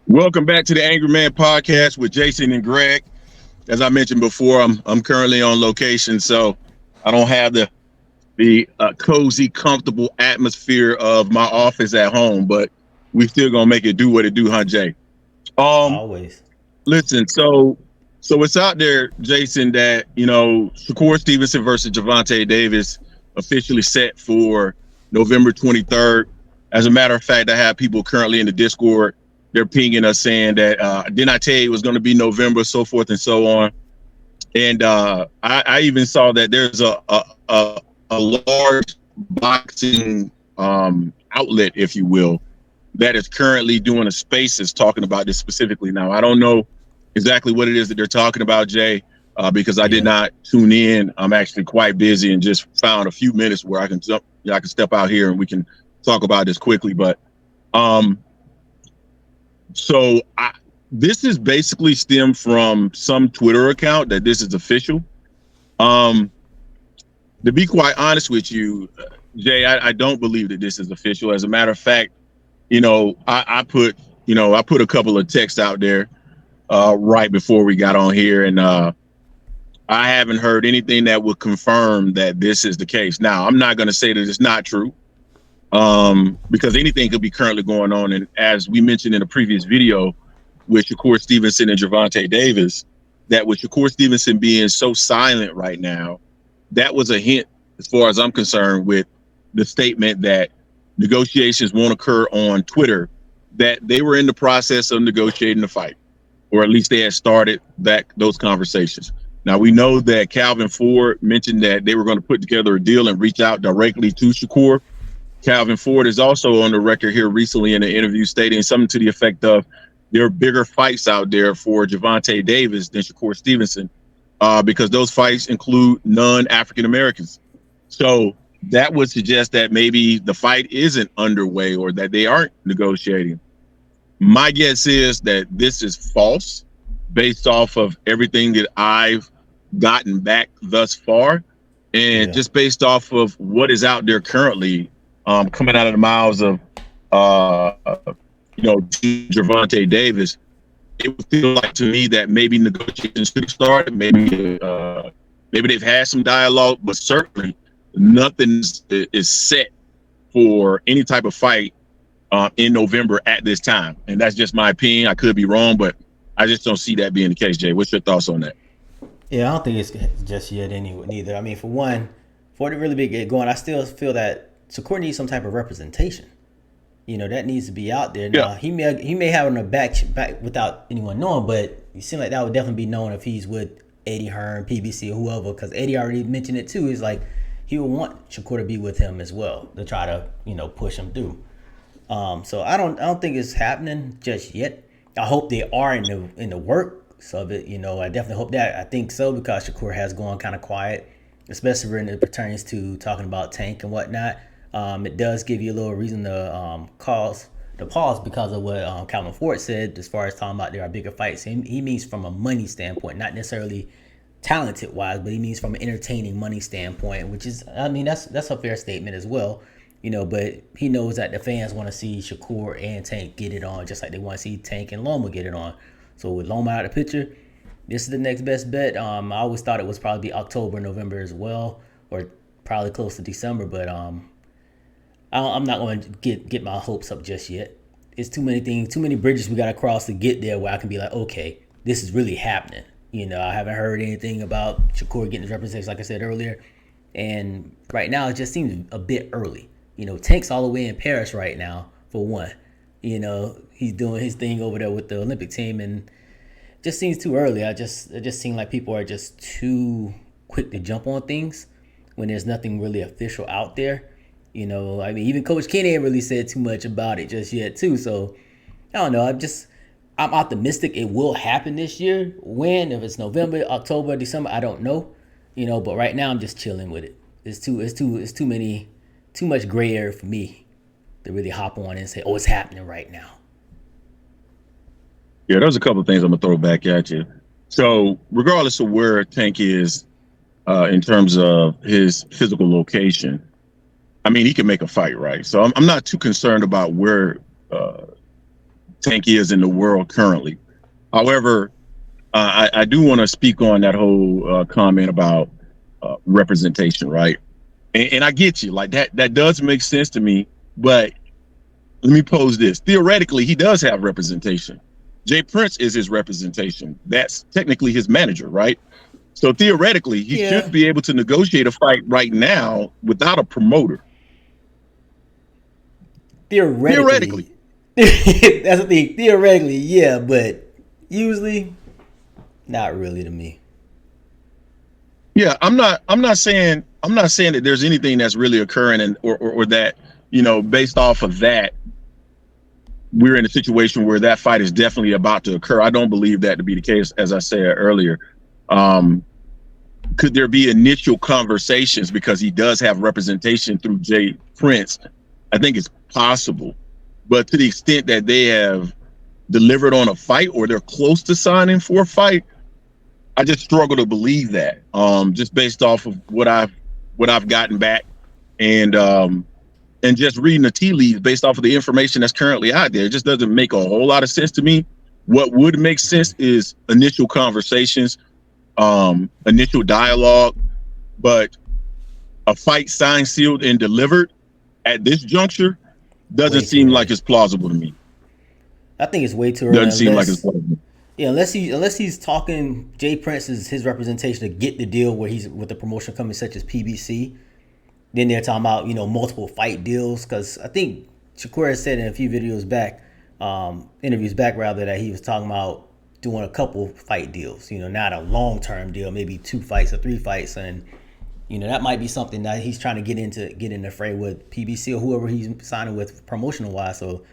Welcome back to the Angry Man Podcast with Jason and Greg. As I mentioned before, I'm currently on location, so I don't have the cozy, comfortable atmosphere of my office at home, but we still gonna make it do what it do, huh, Jay? Um, Always. Listen, so it's out there, Jason, that Shakur Stevenson versus Gervonta Davis officially set for November 23rd. As a matter of fact, I have people currently in the Discord. They're pinging us saying that didn't I tell you it was going to be November, so forth and so on. And I even saw that there's a large boxing outlet, if you will, that is currently doing a spaces talking about this specifically. Now, I don't know exactly what it is that they're talking about, Jay, because I did Yeah. not tune in. I'm actually quite busy and just found a few minutes where I can I can step out here and we can talk about this quickly. But um, so this is basically stemmed from some Twitter account that this is official. Um, to be quite honest with you, Jay, I don't believe that this is official. As a matter of fact, I put a couple of texts out there right before we got on here, and I haven't heard anything that would confirm that this is the case. Now, I'm not going to say that it's not true, because anything could be currently going on. And as we mentioned in a previous video with Shakur Stevenson and Gervonta Davis, that with Shakur Stevenson being so silent right now, that was a hint, as far as I'm concerned, with the statement that negotiations won't occur on Twitter, that they were in the process of negotiating the fight, or at least they had started those conversations. Now, we know that Calvin Ford mentioned that they were going to put together a deal and reach out directly to Shakur. Calvin Ford is also on the record here recently in an interview stating something to the effect of there are bigger fights out there for Gervonta Davis than Shakur Stevenson, because those fights include non-African Americans. So that would suggest that maybe the fight isn't underway or that they aren't negotiating. My guess is that this is false based off of everything that I've gotten back thus far, and Yeah. just based off of what is out there currently, coming out of the mouths of uh, Gervonta Davis. It would feel like to me that maybe negotiations should have started. Maybe they've had some dialogue, but certainly nothing is set for any type of fight in November at this time. And that's just my opinion. I could be wrong, but I just don't see that being the case. Jay, what's your thoughts on that? Yeah, I don't think it's just yet anyway, neither. I mean, for one, for it to really be get going, I still feel that Shakur needs some type of representation. That needs to be out there. Yeah, Now, he may have it on the back without anyone knowing, but it seems like that would definitely be known if he's with Eddie Hearn, PBC, or whoever, because Eddie already mentioned it too. Is like he would want Shakur to be with him as well to try to push him through. So I don't think it's happening just yet. I hope they are in the works of it. I definitely hope that. I think so because Shakur has gone kind of quiet, especially when it pertains to talking about Tank and whatnot. It does give you a little reason to pause because of what Calvin Ford said as far as talking about there are bigger fights. He means from a money standpoint, not necessarily talented wise, but he means from an entertaining money standpoint, which is, I mean, that's a fair statement as well. But he knows that the fans want to see Shakur and Tank get it on, just like they want to see Tank and Loma get it on. So with Loma out of the picture, this is the next best bet. I always thought it was probably October, November as well, or probably close to December. But I'm not going to get my hopes up just yet. It's too many things, too many bridges we got to cross to get there where I can be like, okay, this is really happening. I haven't heard anything about Shakur getting his representation, like I said earlier. And right now, it just seems a bit early. Tank's all the way in Paris right now, for one. He's doing his thing over there with the Olympic team, and it just seems too early. It just seems like people are just too quick to jump on things when there's nothing really official out there. I mean, even Coach Kenny ain't really said too much about it just yet, too. So, I don't know. I'm optimistic it will happen this year. When? If it's November, October, December, I don't know. But right now I'm just chilling with it. It's too much gray area for me to really hop on and say, oh, it's happening right now. yeah. There's a couple of things I'm gonna throw back at you. So, regardless of where Tank is in terms of his physical location, I mean, he can make a fight, right? So I'm not too concerned about where Tank is in the world currently. However, I do want to speak on that whole comment about representation, right? And I get you, like that does make sense to me. But let me pose this: theoretically, he does have representation. Jay Prince is his representation. That's technically his manager, right? So theoretically, he should be able to negotiate a fight right now without a promoter. Theoretically. That's the thing. Theoretically, yeah, but usually, not really to me. Yeah, I'm not saying that there's anything that's really occurring, and or that, you know, based off of that, we're in a situation where that fight is definitely about to occur. I don't believe that to be the case, as I said earlier. Could there be initial conversations because he does have representation through Jay Prince? I think it's possible, but to the extent that they have delivered on a fight or they're close to signing for a fight, I just struggle to believe that. Just based off of what I've gotten back, and just reading the tea leaves based off of the information that's currently out there, it just doesn't make a whole lot of sense to me. What would make sense is initial conversations, initial dialogue, but a fight signed, sealed, and delivered at this juncture doesn't seem like it's plausible to me. I think it's way too early. Doesn't seem like it's plausible. Yeah, unless he's talking Jay Prince is his representation to get the deal where he's with the promotion company such as PBC. Then they're talking about, you know, multiple fight deals, because I think Shakur has said in a few videos back, interviews back rather, that he was talking about doing a couple fight deals. You know, not a long-term deal, maybe 2 fights or 3 fights, and you know that might be something that he's trying to get in the fray with PBC or whoever he's signing with promotional wise. So,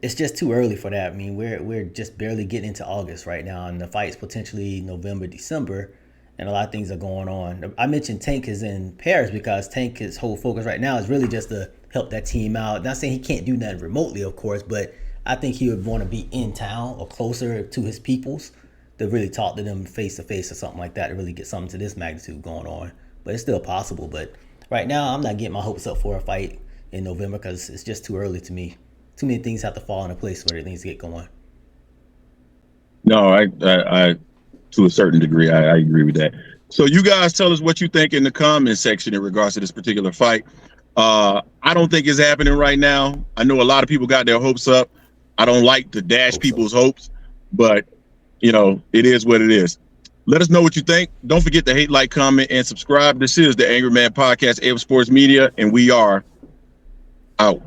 it's just too early for that. I mean, we're just barely getting into August right now, and the fight's potentially November, December, and a lot of things are going on. I mentioned Tank is in Paris because Tank's whole focus right now is really just to help that team out. Not saying he can't do nothing remotely, of course, but I think he would want to be in town or closer to his peoples to really talk to them face to face or something like that to really get something to this magnitude going on. But it's still possible. But right now, I'm not getting my hopes up for a fight in November because it's just too early to me. Too many things have to fall into place for things to get going. No, I to a certain degree, I agree with that. So you guys tell us what you think in the comment section in regards to this particular fight. I don't think it's happening right now. I know a lot of people got their hopes up. I don't like to dash people's hopes, but you know, it is what it is. Let us know what you think. Don't forget to hate, like, comment, and subscribe. This is the Angry Man Podcast, AF Sports Media, and we are out.